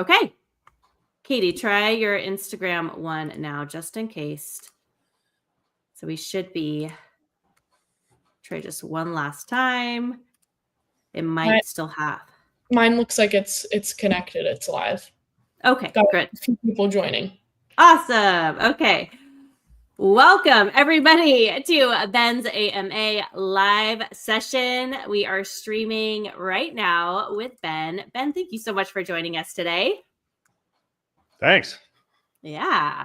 Okay. Katie, try your Instagram one now, just in case. So we should be, try just one last time. It might still have. Mine looks like it's connected. It's live. Okay, Got good. a few people joining. Awesome. Okay. Welcome, everybody, to Ben's AMA live session. We are streaming right now with Ben. Ben, thank you so much for joining us today. Thanks. Yeah.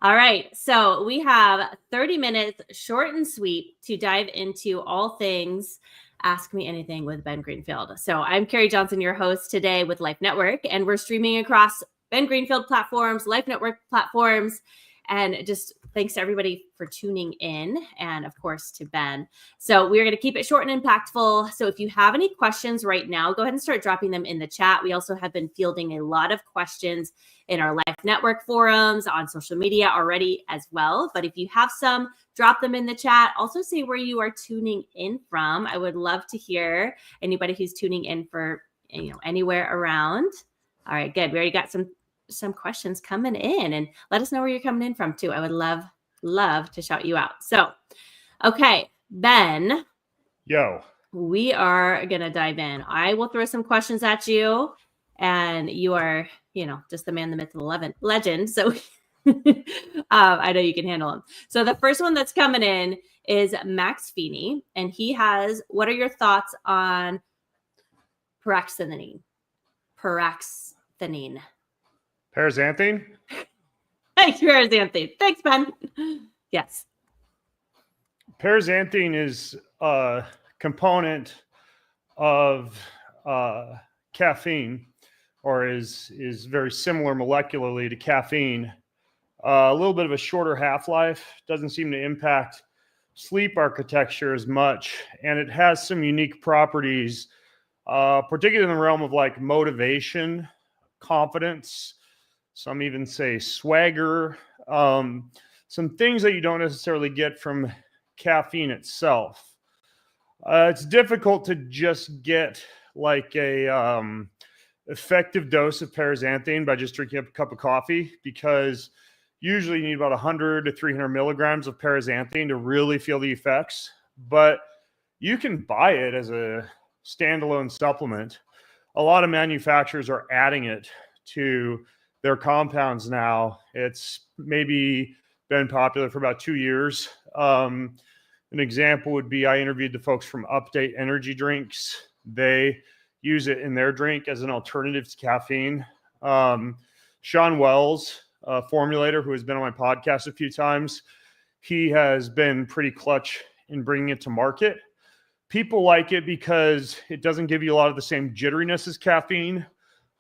All right. So we have 30 minutes, short and sweet, to dive into all things Ask Me Anything with Ben Greenfield. So I'm Karie Johnson, your host today with Life Network, and we're streaming across Ben Greenfield platforms, Life Network platforms, and just thanks to everybody for tuning in, and of course to Ben. So we're going to keep it short and impactful. So if you have any questions right now, go ahead and start dropping them in the chat. We also have been fielding a lot of questions in our Life Network forums, on social media already as well. But if you have some, drop them in the chat. Also say where you are tuning in from. I would love to hear anybody who's tuning in for, anywhere around. All right, good. We already got some questions coming in, and let us know where you're coming in from too. I would love to shout you out. So, okay, Ben. Yo. We are going to dive in. I will throw some questions at you, and you are, just the man, the myth, the legend. So I know you can handle them. So the first one that's coming in is Max Feeney, and he has, what are your thoughts on paraxanthine? Paraxanthine. Thanks, paraxanthine. Thanks, Ben. Yes. Paraxanthine is a component of caffeine, or is very similar molecularly to caffeine. A little bit of a shorter half-life, doesn't seem to impact sleep architecture as much, and it has some unique properties, particularly in the realm of like motivation, confidence, some even say swagger, some things that you don't necessarily get from caffeine itself. It's difficult to just get like a effective dose of paraxanthine by just drinking up a cup of coffee, because usually you need about 100 to 300 milligrams of paraxanthine to really feel the effects. But you can buy it as a standalone supplement. A lot of manufacturers are adding it to their compounds now. It's maybe been popular for about 2 years. An example would be, I interviewed the folks from Update Energy Drinks. They use it in their drink as an alternative to caffeine. Sean Wells, a formulator who has been on my podcast a few times, he has been pretty clutch in bringing it to market. People like it because it doesn't give you a lot of the same jitteriness as caffeine.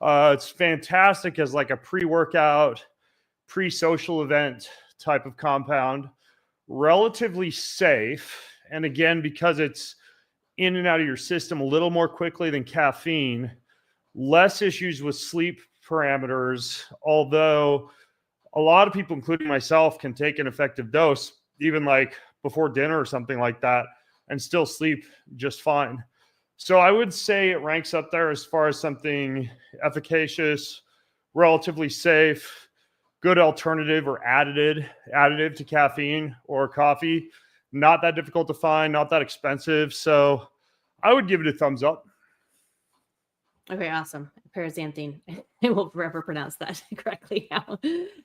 It's fantastic as like a pre-workout, pre-social event type of compound. Relatively safe. And again, because it's in and out of your system a little more quickly than caffeine, less issues with sleep parameters, although a lot of people, including myself, can take an effective dose, even like before dinner or something like that, and still sleep just fine. So I would say it ranks up there as far as something efficacious, relatively safe, good alternative or additive to caffeine or coffee. Not that difficult to find, not that expensive. So I would give it a thumbs up. Okay, awesome. Paraxanthine. I will forever pronounce that correctly now.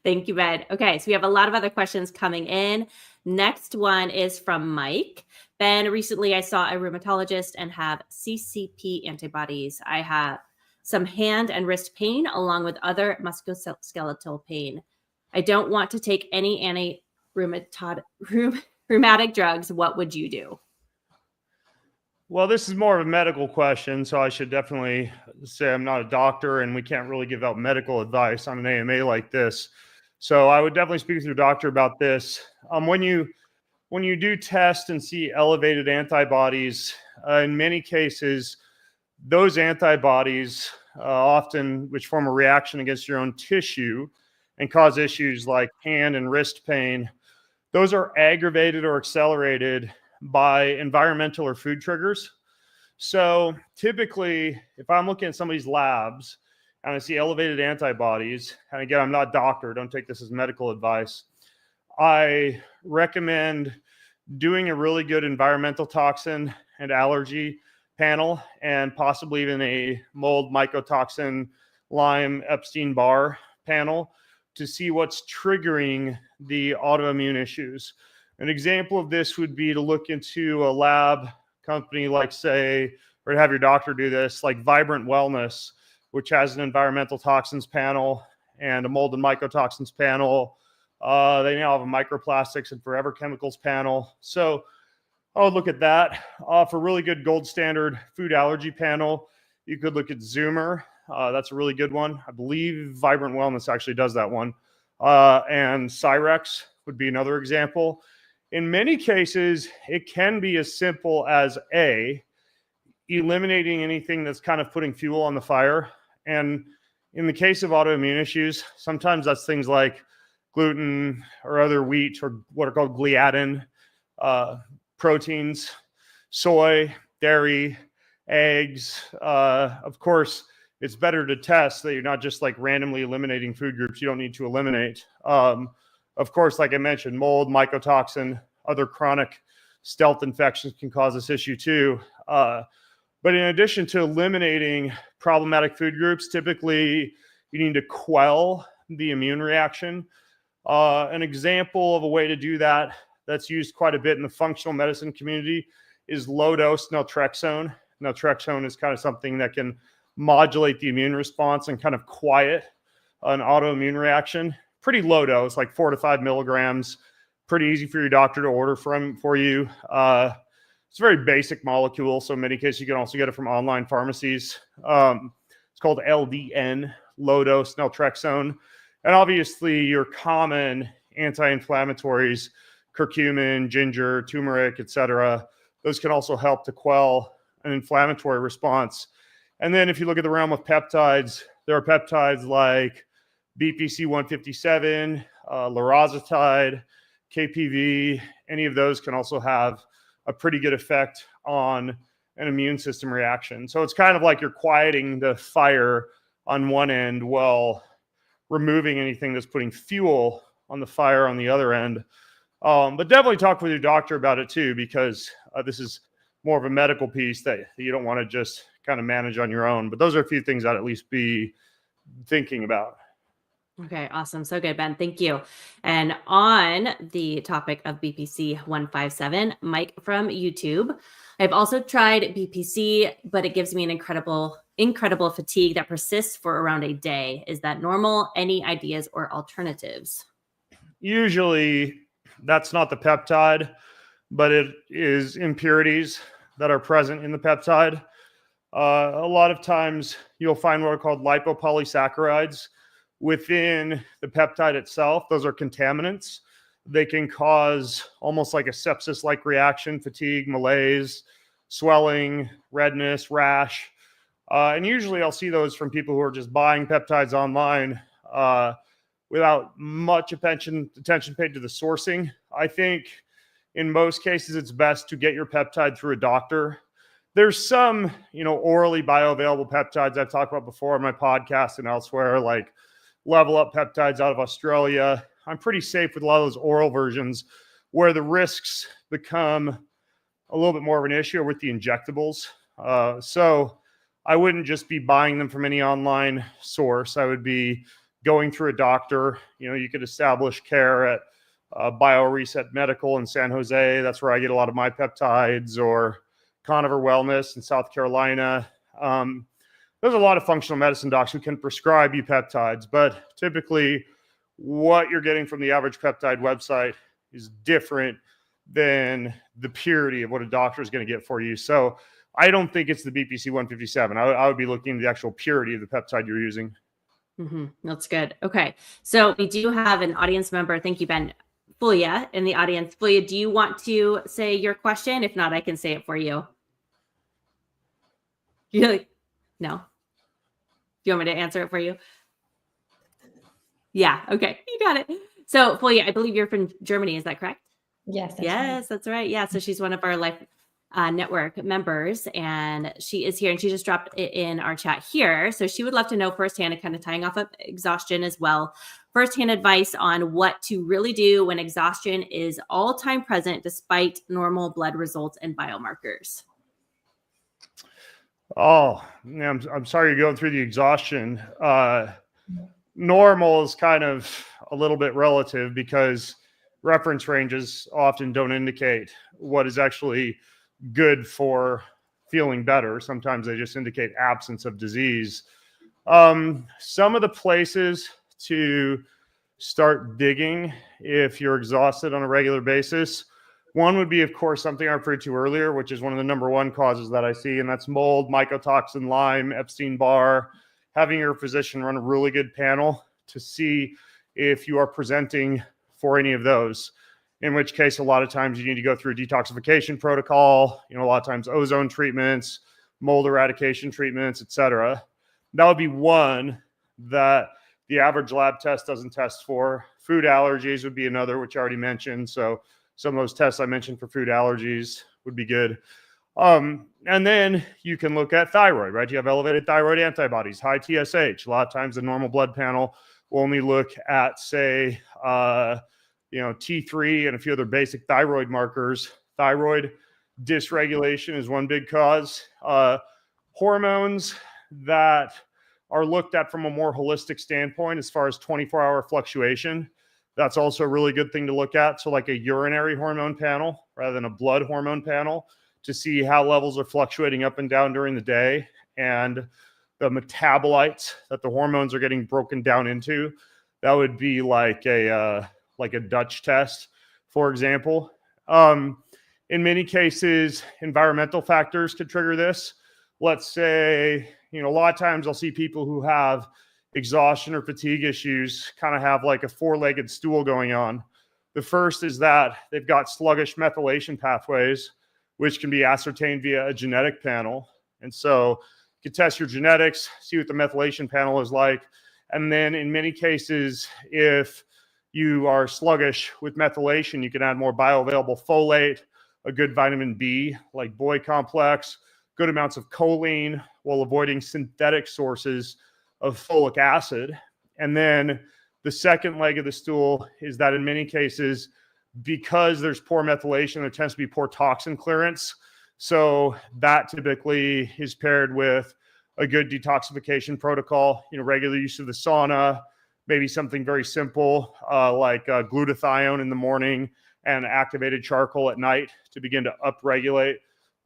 Thank you, Ben. Okay, so we have a lot of other questions coming in. Next one is from Mike. Ben, recently I saw a rheumatologist and have CCP antibodies. I have some hand and wrist pain along with other musculoskeletal pain. I don't want to take any anti-rheumatic drugs. What would you do? Well, this is more of a medical question, so I should definitely say I'm not a doctor and we can't really give out medical advice on an AMA like this. So I would definitely speak with your doctor about this. When you do test and see elevated antibodies, in many cases, those antibodies often, which form a reaction against your own tissue and cause issues like hand and wrist pain, those are aggravated or accelerated by environmental or food triggers. So typically, if I'm looking at somebody's labs and I see elevated antibodies, and again, I'm not a doctor, don't take this as medical advice, I recommend doing a really good environmental toxin and allergy panel, and possibly even a mold, mycotoxin, Lyme, Epstein-Barr panel to see what's triggering the autoimmune issues. An example of this would be to look into a lab company like, say, or to have your doctor do this, like Vibrant Wellness, which has an environmental toxins panel and a mold and mycotoxins panel. They now have a microplastics and forever chemicals panel. So I would look at that. For really good gold standard food allergy panel, you could look at Zoomer. That's a really good one. I believe Vibrant Wellness actually does that one. And Cyrex would be another example. In many cases, it can be as simple as eliminating anything that's kind of putting fuel on the fire. And in the case of autoimmune issues, sometimes that's things like gluten or other wheat or what are called gliadin, proteins, soy, dairy, eggs. Of course, it's better to test that you're not just like randomly eliminating food groups you don't need to eliminate. Of course, like I mentioned, mold, mycotoxin, other chronic stealth infections can cause this issue too. But in addition to eliminating problematic food groups, typically you need to quell the immune reaction. An example of a way to do that that's used quite a bit in the functional medicine community is low-dose naltrexone. Naltrexone is kind of something that can modulate the immune response and kind of quiet an autoimmune reaction. Pretty low dose, like 4 to 5 milligrams. Pretty easy for your doctor to order for you. It's a very basic molecule, so in many cases you can also get it from online pharmacies. It's called LDN, low-dose naltrexone. And obviously your common anti-inflammatories, curcumin, ginger, turmeric, etc., those can also help to quell an inflammatory response. And then if you look at the realm of peptides, there are peptides like BPC 157, larazotide, KPV. Any of those can also have a pretty good effect on an immune system reaction. So it's kind of like you're quieting the fire on one end while removing anything that's putting fuel on the fire on the other end. But definitely talk with your doctor about it too, because this is more of a medical piece that you don't want to just kind of manage on your own. But those are a few things I'd at least be thinking about. Okay, awesome. So good, Ben. Thank you. And on the topic of BPC 157, Mike from YouTube, I've also tried BPC, but it gives me an incredible fatigue that persists for around a day. Is that normal? Any ideas or alternatives? Usually that's not the peptide, but it is impurities that are present in the peptide. A lot of times you'll find what are called lipopolysaccharides within the peptide itself. Those are contaminants. They can cause almost like a sepsis-like reaction, fatigue, malaise, swelling, redness, rash. And usually I'll see those from people who are just buying peptides online without much attention paid to the sourcing. I think in most cases it's best to get your peptide through a doctor. There's some, orally bioavailable peptides I've talked about before on my podcast and elsewhere, like Level Up Peptides out of Australia. I'm pretty safe with a lot of those oral versions where the risks become a little bit more of an issue with the injectables. So I wouldn't just be buying them from any online source. I would be going through a doctor. You could establish care at BioReset Medical in San Jose. That's where I get a lot of my peptides, or Conover Wellness in South Carolina. There's a lot of functional medicine docs who can prescribe you peptides, but typically what you're getting from the average peptide website is different than the purity of what a doctor is going to get for you. So I don't think it's the BPC 157. I would be looking at the actual purity of the peptide you're using. Mm-hmm. That's good. Okay. So we do have an audience member. Thank you, Ben. Fulia in the audience. Fulia, do you want to say your question? If not, I can say it for you. No. Do you want me to answer it for you? Yeah. Okay. You got it. So Fulia, I believe you're from Germany. Is that correct? Yes. Yes, that's right. Yeah. So she's one of our network members, and she is here, and she just dropped it in our chat here. So she would love to know firsthand, and kind of tying off of exhaustion as well, firsthand advice on what to really do when exhaustion is all-time present despite normal blood results and biomarkers. Oh, I'm sorry you're going through the exhaustion. Normal is kind of a little bit relative because reference ranges often don't indicate what is actually good for feeling better. Sometimes they just indicate absence of disease. Some of the places to start digging if you're exhausted on a regular basis, one would be, of course, something I referred to earlier, which is one of the number one causes that I see, and that's mold, mycotoxin, Lyme, Epstein-Barr. Having your physician run a really good panel to see if you are presenting for any of those, in which case a lot of times you need to go through a detoxification protocol, a lot of times ozone treatments, mold eradication treatments, etc. That would be one that the average lab test doesn't test for. Food allergies would be another, which I already mentioned. So some of those tests I mentioned for food allergies would be good. And then you can look at thyroid, right? You have elevated thyroid antibodies, high TSH. A lot of times the normal blood panel will only look at, say, T3 and a few other basic thyroid markers. Thyroid dysregulation is one big cause. Hormones that are looked at from a more holistic standpoint as far as 24-hour fluctuation. That's also a really good thing to look at. So like a urinary hormone panel rather than a blood hormone panel to see how levels are fluctuating up and down during the day and the metabolites that the hormones are getting broken down into. That would be like a Dutch test, for example. In many cases, environmental factors could trigger this. Let's say, a lot of times I'll see people who have exhaustion or fatigue issues kind of have like a four-legged stool going on. The first is that they've got sluggish methylation pathways, which can be ascertained via a genetic panel. And so you can test your genetics, see what the methylation panel is like. And then in many cases, if you are sluggish with methylation, you can add more bioavailable folate, a good vitamin B, like Boy complex, good amounts of choline, while avoiding synthetic sources of folic acid. And then the second leg of the stool is that in many cases, because there's poor methylation, there tends to be poor toxin clearance. So that typically is paired with a good detoxification protocol, regular use of the sauna, maybe something very simple like glutathione in the morning and activated charcoal at night to begin to upregulate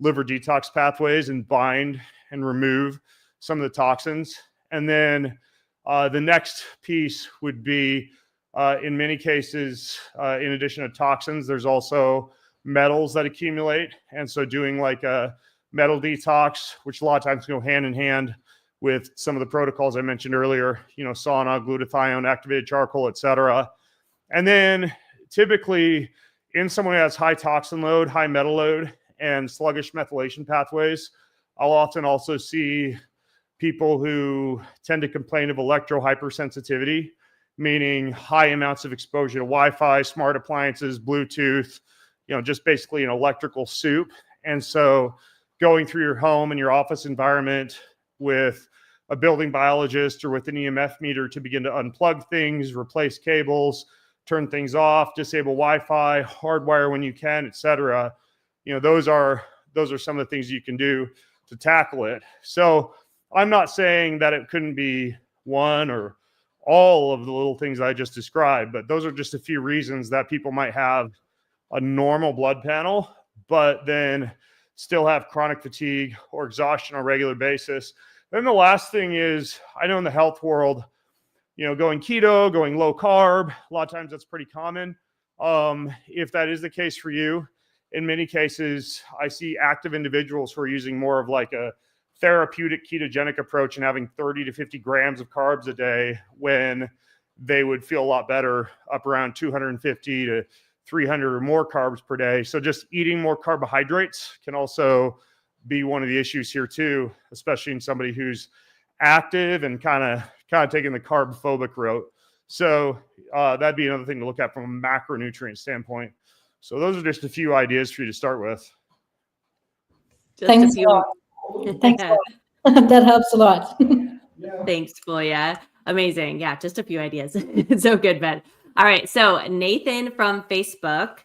liver detox pathways and bind and remove some of the toxins. And then the next piece would be, in many cases, in addition to toxins, there's also metals that accumulate. And so doing like a metal detox, which a lot of times go hand in hand with some of the protocols I mentioned earlier, sauna, glutathione, activated charcoal, et cetera. And then typically in someone who has high toxin load, high metal load, and sluggish methylation pathways, I'll often also see people who tend to complain of electrohypersensitivity, meaning high amounts of exposure to Wi-Fi, smart appliances, Bluetooth, just basically an electrical soup. And so going through your home and your office environment with a building biologist or with an EMF meter to begin to unplug things, replace cables, turn things off, disable Wi-Fi, hardwire when you can, et cetera. Those are some of the things you can do to tackle it. So I'm not saying that it couldn't be one or all of the little things I just described, but those are just a few reasons that people might have a normal blood panel, but then still have chronic fatigue or exhaustion on a regular basis. Then the last thing is, I know in the health world, going keto, going low carb, a lot of times that's pretty common. If that is the case for you, in many cases, I see active individuals who are using more of like a therapeutic ketogenic approach and having 30 to 50 grams of carbs a day when they would feel a lot better up around 250 to 300 or more carbs per day. So just eating more carbohydrates can also be one of the issues here too, especially in somebody who's active and kind of taking the carb phobic route. So that'd be another thing to look at from a macronutrient standpoint. So those are just a few ideas for you to start with. Thanks a lot. Thanks a lot. That helps a lot. Thanks, Fulia. Amazing. Yeah, just a few ideas. So good, Ben. All right. So Nathan from Facebook,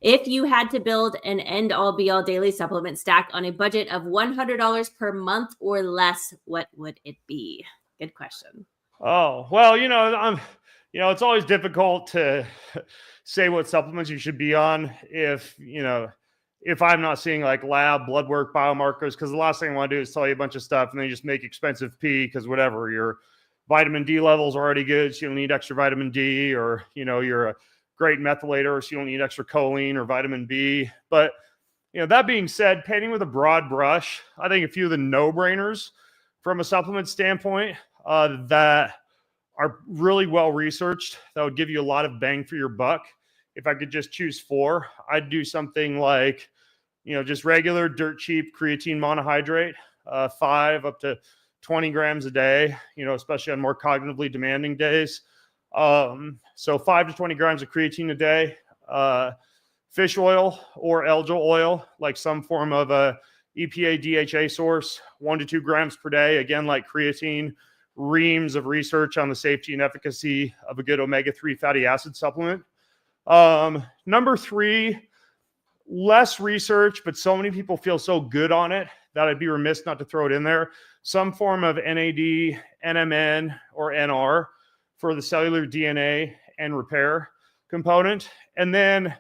if you had to build an end-all be-all daily supplement stack on a budget of $100 per month or less, what would it be? Good question. Oh, well, it's always difficult to say what supplements you should be on if I'm not seeing like lab blood work biomarkers, because the last thing I want to do is tell you a bunch of stuff and then you just make expensive pee because whatever, your vitamin D levels are already good, so you don't need extra vitamin D, or you're a great methylator, so you don't need extra choline or vitamin B. But that being said, painting with a broad brush, I think a few of the no-brainers from a supplement standpoint that are really well researched, that would give you a lot of bang for your buck. If I could just choose 4, I'd do something like, just regular dirt cheap creatine monohydrate, 5 up to 20 grams a day, especially on more cognitively demanding days. So 5 to 20 grams of creatine a day, fish oil or algal oil, like some form of a EPA DHA source, 1 to 2 grams per day. Again, like creatine, reams of research on the safety and efficacy of a good omega-3 fatty acid supplement. Number 3, less research, but so many people feel so good on it that I'd be remiss not to throw it in there. Some form of NAD, NMN, or NR for the cellular DNA and repair component. And then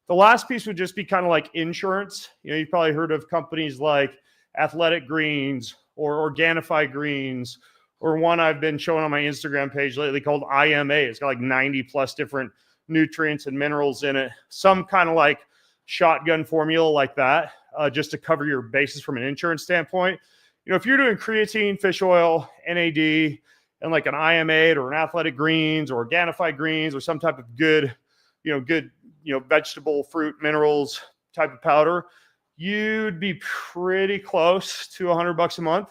the last piece would just be kind of like insurance. You've probably heard of companies like Athletic Greens or Organifi Greens, or one I've been showing on my Instagram page lately called IMA. It's got like 90 plus different nutrients and minerals in it. Some kind of like shotgun formula like that, just to cover your bases from an insurance standpoint. If you're doing creatine, fish oil, NAD, and like an IMA or an Athletic Greens or Organifi Greens or some type of good vegetable, fruit, minerals type of powder, you'd be pretty close to $100 a month,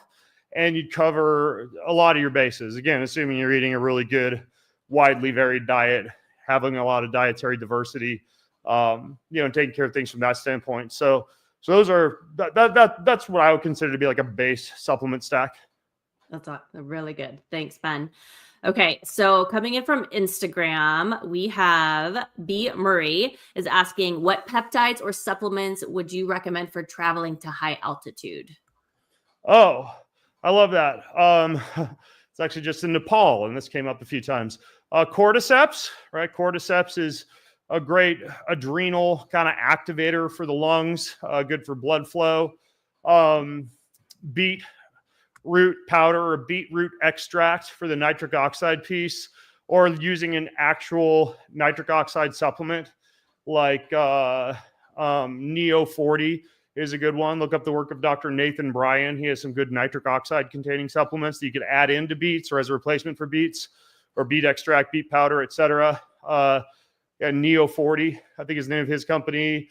and you'd cover a lot of your bases. Again, assuming you're eating a really good, widely varied diet, having a lot of dietary diversity, and taking care of things from that standpoint. So those are that's what I would consider to be like a base supplement stack. That's really good. Thanks, Ben. Okay, so coming in from Instagram, we have B. Murray is asking, what peptides or supplements would you recommend for traveling to high altitude? Oh, I love that. It's actually just in Nepal, and this came up a few times. Cordyceps, right? Cordyceps is a great adrenal kind of activator for the lungs, good for blood flow. Beet root powder or beetroot extract for the nitric oxide piece, or using an actual nitric oxide supplement like Neo 40 is a good one. Look up the work of Dr. Nathan Bryan. He has some good nitric oxide containing supplements that you could add into beets or as a replacement for beets, or beet extract, beet powder, etc. And Neo 40, I think is the name of his company.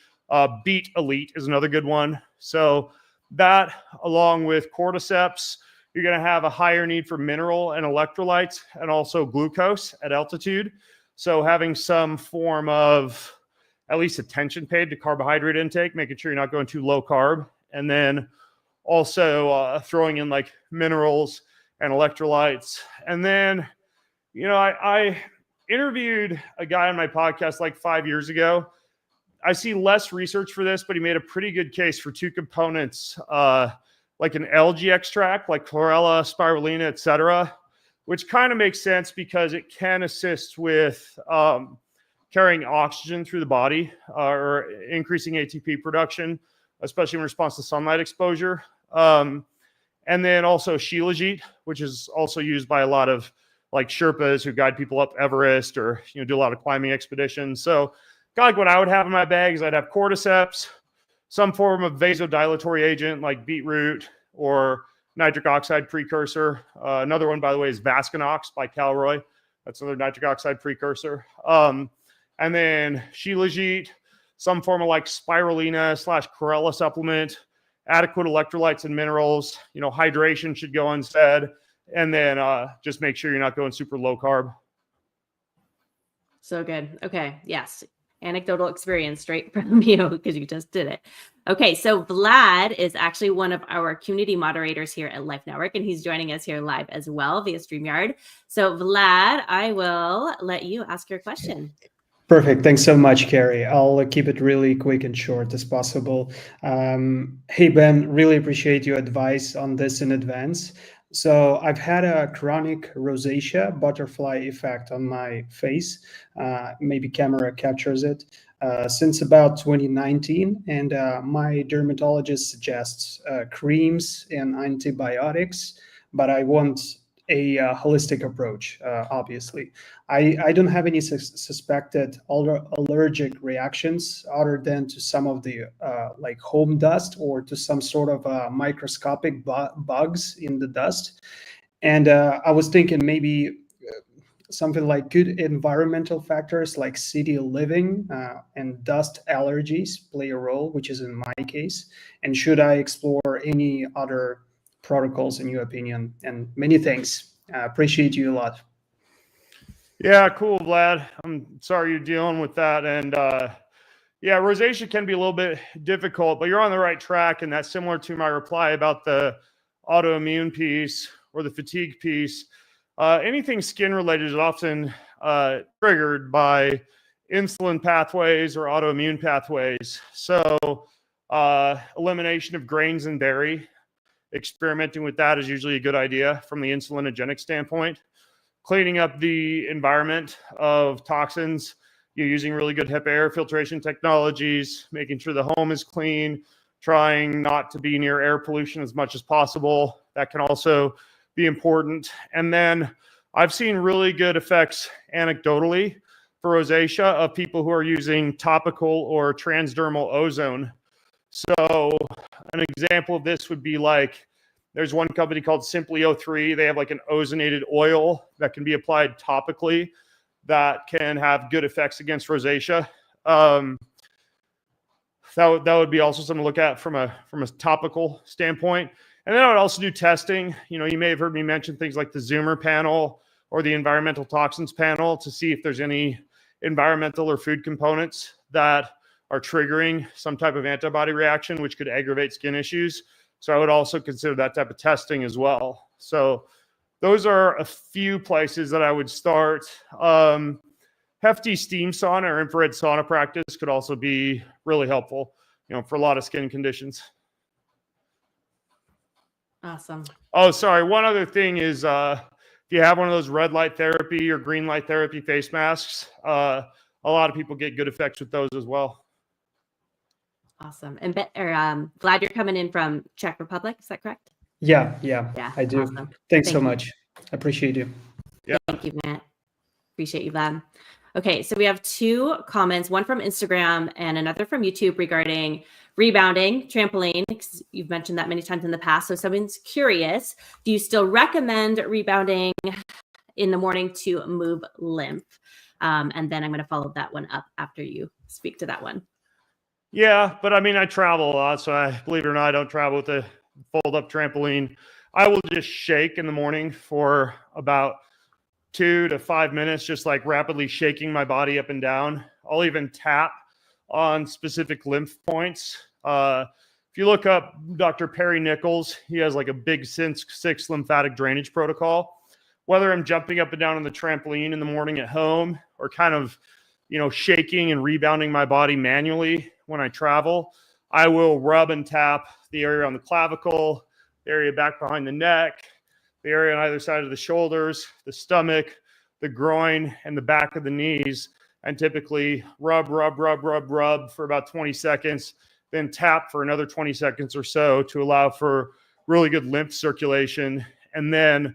Beet Elite is another good one. So that, along with cordyceps, you're going to have a higher need for mineral and electrolytes and also glucose at altitude. So having some form of at least attention paid to carbohydrate intake, making sure you're not going too low carb. And then also throwing in like minerals and electrolytes. And then, I interviewed a guy on my podcast like 5 years ago. I see less research for this, but he made a pretty good case for 2 components, like an algae extract, like chlorella, spirulina, etc., which kind of makes sense because it can assist with carrying oxygen through the body or increasing ATP production, especially in response to sunlight exposure. And then also shilajit, which is also used by a lot of like Sherpas who guide people up Everest or do a lot of climbing expeditions. So like what I would have in my bag is I'd have cordyceps, some form of vasodilatory agent like beetroot or nitric oxide precursor. Another one, by the way, is Vascanox by Calroy. That's another nitric oxide precursor. And then shilajit, some form of like spirulina / chlorella supplement, adequate electrolytes and minerals. Hydration should go unsaid. And then just make sure you're not going super low carb. So good. Okay. Yes. anecdotal experience straight from you because you just did it. Okay, so Vlad is actually one of our community moderators here at Life Network, and he's joining us here live as well via StreamYard. So Vlad, I will let you ask your question. Perfect. Thanks so much, Karie. I'll keep it really quick and short as possible. Hey, Ben, really appreciate your advice on this in advance. So I've had a chronic rosacea butterfly effect on my face. Maybe camera captures it. Since about 2019, and my dermatologist suggests creams and antibiotics, but I want a holistic approach, obviously. I don't have any suspected allergic reactions other than to some of the like home dust or to some sort of microscopic bugs in the dust. And I was thinking maybe something like good environmental factors like city living and dust allergies play a role, which is in my case. And should I explore any other protocols in your opinion? And many thanks. Appreciate you a lot. Yeah, cool, Vlad. I'm sorry you're dealing with that. And yeah, rosacea can be a little bit difficult, but you're on the right track. And that's similar to my reply about the autoimmune piece or the fatigue piece. Anything skin related is often triggered by insulin pathways or autoimmune pathways. So elimination of grains and dairy, experimenting with that is usually a good idea from the insulinogenic standpoint. Cleaning up the environment of toxins, you're using really good HEPA air filtration technologies, making sure the home is clean, trying not to be near air pollution as much as possible. That can also be important. And then I've seen really good effects anecdotally for rosacea of people who are using topical or transdermal ozone. So an example of this would be like, there's one company called Simply O3. They have like an ozonated oil that can be applied topically that can have good effects against rosacea. That would be also something to look at from a topical standpoint. And then I would also do testing. You know, you may have heard me mention things like the Zoomer panel or the environmental toxins panel to see if there's any environmental or food components that are triggering some type of antibody reaction, which could aggravate skin issues. So I would also consider that type of testing as well. So those are a few places that I would start. Hefty steam sauna or infrared sauna practice could also be really helpful, you know, for a lot of skin conditions. Awesome. Oh, sorry. One other thing is if you have one of those red light therapy or green light therapy face masks, a lot of people get good effects with those as well. Awesome. And Vlad, you're coming in from Czech Republic. Is that correct? Yeah, I do. Awesome. Thanks so much. I appreciate you. Yeah. Thank you, Matt. Appreciate you, Vlad. Okay, so we have two comments, one from Instagram and another from YouTube regarding rebounding, trampoline. You've mentioned that many times in the past. So someone's curious, do you still recommend rebounding in the morning to move lymph? And then I'm going to follow that one up after you speak to that one. Yeah, but I mean, I travel a lot, so I, believe it or not, I don't travel with a fold-up trampoline. I will just shake in the morning for about 2 to 5 minutes, just like rapidly shaking my body up and down. I'll even tap on specific lymph points. If you look up Dr. Perry Nichols, he has like a big 6 lymphatic drainage protocol. Whether I'm jumping up and down on the trampoline in the morning at home or kind of, you know, shaking and rebounding my body manually when I travel, I will rub and tap the area on the clavicle, the area back behind the neck, the area on either side of the shoulders, the stomach, the groin, and the back of the knees, and typically rub for about 20 seconds, then tap for another 20 seconds or so to allow for really good lymph circulation, and then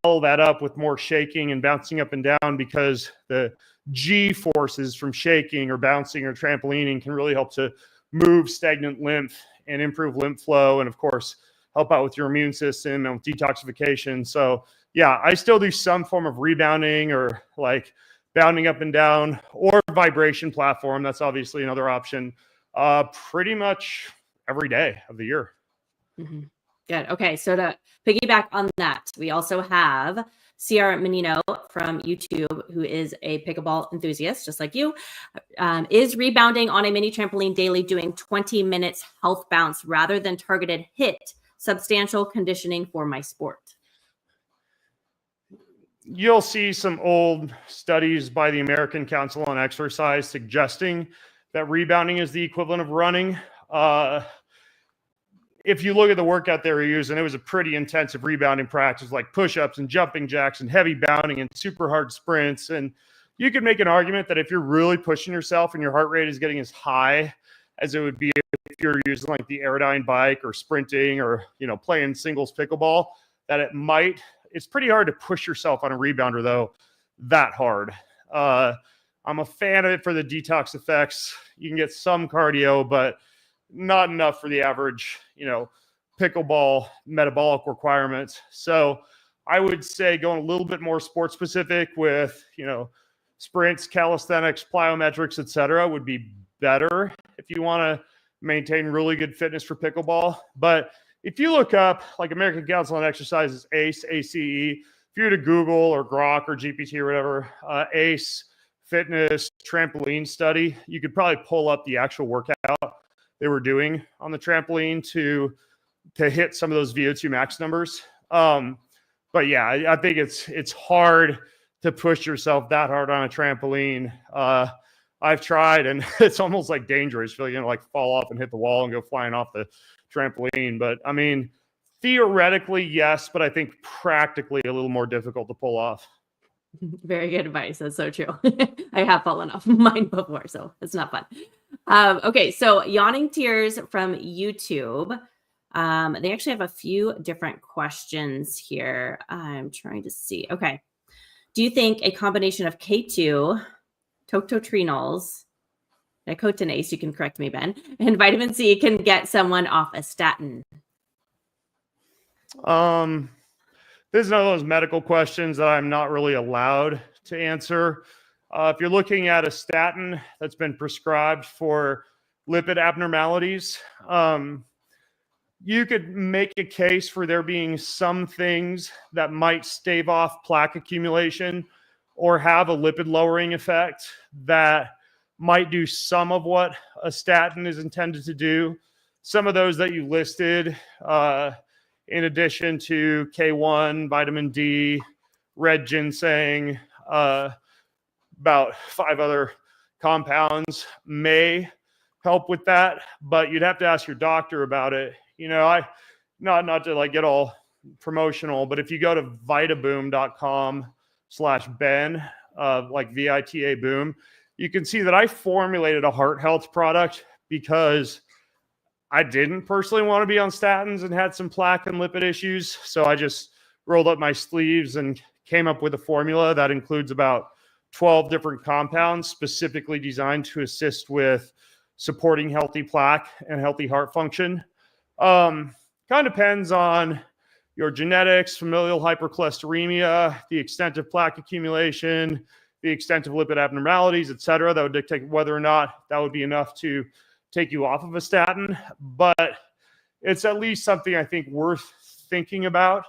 follow that up with more shaking and bouncing up and down, because the G forces from shaking or bouncing or trampolining can really help to move stagnant lymph and improve lymph flow, and of course help out with your immune system and with detoxification. So yeah, I still do some form of rebounding or like bounding up and down, or vibration platform. That's obviously another option. Pretty much every day of the year. Mm-hmm. Good. Okay. So to piggyback on that, we also have Ciara Menino from YouTube, who is a pickleball enthusiast, just like you, is rebounding on a mini trampoline daily, doing 20 minutes health bounce rather than targeted hit. Substantial conditioning for my sport. You'll see some old studies by the American Council on Exercise suggesting that rebounding is the equivalent of running. If you look at the workout they were using, it was a pretty intensive rebounding practice, like push-ups and jumping jacks and heavy bounding and super hard sprints. And you could make an argument that if you're really pushing yourself and your heart rate is getting as high as it would be if you're using like the Aerodyne bike or sprinting or, playing singles pickleball, that it's pretty hard to push yourself on a rebounder though, that hard. I'm a fan of it for the detox effects. You can get some cardio, but not enough for the average, pickleball metabolic requirements. So I would say going a little bit more sports specific with, sprints, calisthenics, plyometrics, etc., would be better if you want to maintain really good fitness for pickleball. But if you look up like American Council on Exercise's ACE, ACE, if you were to Google or Grok or GPT or whatever, ACE fitness trampoline study, you could probably pull up the actual workout they were doing on the trampoline to hit some of those VO2 max numbers. But yeah, I think it's hard to push yourself that hard on a trampoline. I've tried and it's almost like dangerous. You're like fall off and hit the wall and go flying off the trampoline. But I mean, theoretically, yes, but I think practically a little more difficult to pull off. Very good advice. That's so true. I have fallen off mine before, so it's not fun. Okay, so Yawning Tears from YouTube. They actually have a few different questions here. I'm trying to see. Okay. Do you think a combination of K2, tocotrienols, nicotinase, you can correct me, Ben, and vitamin C can get someone off a statin? This is one of those medical questions that I'm not really allowed to answer. If you're looking at a statin that's been prescribed for lipid abnormalities, you could make a case for there being some things that might stave off plaque accumulation or have a lipid lowering effect that might do some of what a statin is intended to do. Some of those that you listed, in addition to K1, vitamin D, red ginseng, about 5 other compounds may help with that, but you'd have to ask your doctor about it. Not to like get all promotional, but if you go to vitaboom.com/Ben, like VITA boom, you can see that I formulated a heart health product because I didn't personally want to be on statins and had some plaque and lipid issues. So I just rolled up my sleeves and came up with a formula that includes about 12 different compounds specifically designed to assist with supporting healthy plaque and healthy heart function. Kind of depends on your genetics, familial hypercholesteremia, the extent of plaque accumulation, the extent of lipid abnormalities, et cetera. That would dictate whether or not that would be enough to take you off of a statin. But it's at least something I think worth thinking about,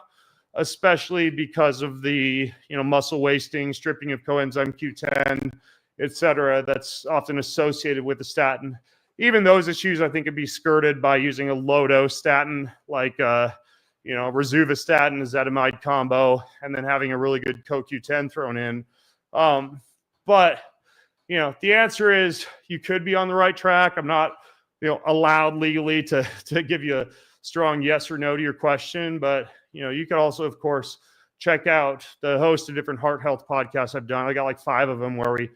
especially because of the muscle wasting, stripping of coenzyme Q10, et cetera, that's often associated with the statin. Even those issues I think could be skirted by using a low dose statin like rosuvastatin, ezetimibe combo, and then having a really good CoQ10 thrown in. But the answer is you could be on the right track. I'm not allowed legally to give you a strong yes or no to your question, but you could also, of course, check out the host of different heart health podcasts I've done. I got like 5 of them where we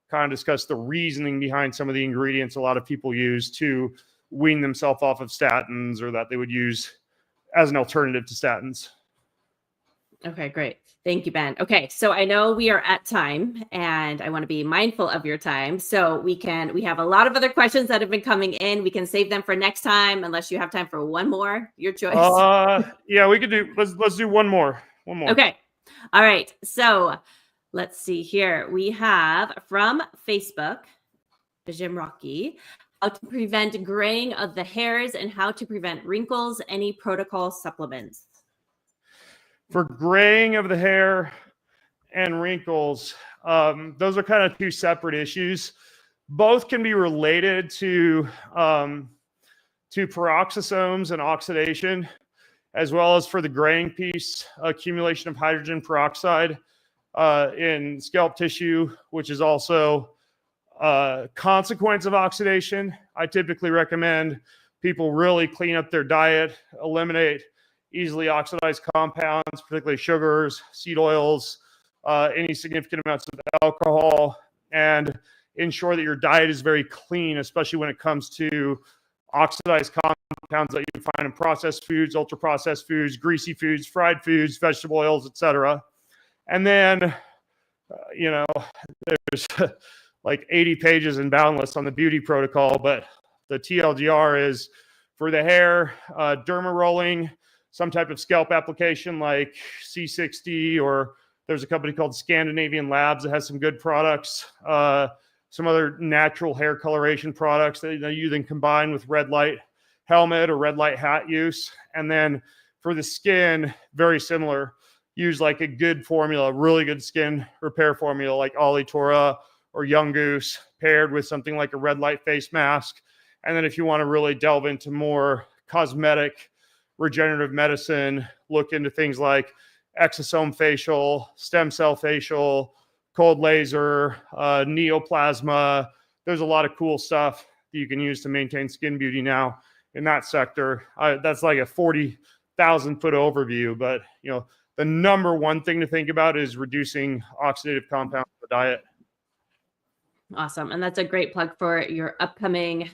kind of discuss the reasoning behind some of the ingredients a lot of people use to wean themselves off of statins or that they would use as an alternative to statins. Okay, great. Thank you, Ben. Okay, so I know we are at time and I want to be mindful of your time. So we have a lot of other questions that have been coming in. We can save them for next time unless you have time for one more, your choice. Yeah, we could let's do one more. Okay. All right. So let's see here. We have from Facebook, Jim Rocky. how to prevent graying of the hairs, and how to prevent wrinkles. Any protocol supplements? For graying of the hair and wrinkles, those are kind of two separate issues. Both can be related to peroxisomes and oxidation, as well as for the graying piece, accumulation of hydrogen peroxide in scalp tissue, which is also a consequence of oxidation. I typically recommend people really clean up their diet, eliminate easily oxidized compounds, particularly sugars, seed oils, any significant amounts of alcohol, and ensure that your diet is very clean, especially when it comes to oxidized compounds that you find in processed foods, ultra processed foods, greasy foods, fried foods, vegetable oils, etc. And then, there's like 80 pages in Boundless on the beauty protocol, but the TLDR is for the hair, derma rolling, some type of scalp application like C60, or there's a company called Scandinavian Labs that has some good products. Some other natural hair coloration products that you then combine with red light helmet or red light hat use. And then for the skin, very similar. Use like a good formula, really good skin repair formula like Alitora or Young Goose, paired with something like a red light face mask. And then if you want to really delve into more cosmetic regenerative medicine, look into things like exosome facial, stem cell facial, cold laser, neoplasma. There's a lot of cool stuff that you can use to maintain skin beauty now in that sector. That's like a 40,000 foot overview, but the number one thing to think about is reducing oxidative compounds in the diet. Awesome. And that's a great plug for your upcoming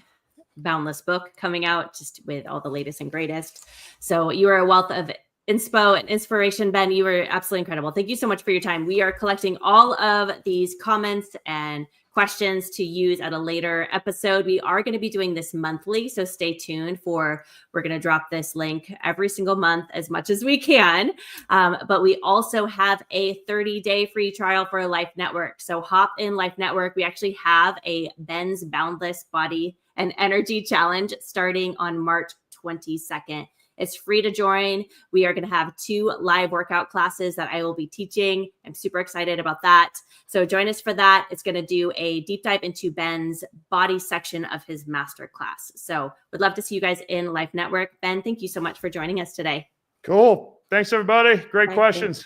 Boundless book coming out, just with all the latest and greatest. So you are a wealth of inspo and inspiration, Ben. You were absolutely incredible. Thank you so much for your time. We are collecting all of these comments and questions to use at a later episode. We are going to be doing this monthly, so stay tuned we're going to drop this link every single month as much as we can. But we also have a 30-day free trial for Life Network. So hop in Life Network. We actually have a Ben's Boundless Body and Energy Challenge starting on March 22nd. It's free to join. We are going to have 2 live workout classes that I will be teaching. I'm super excited about that. So join us for that. It's going to do a deep dive into Ben's body section of his master class. So would love to see you guys in Life Network. Ben, thank you so much for joining us today. Cool. Thanks, everybody. Great questions.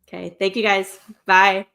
Okay. Thank you, guys. Bye.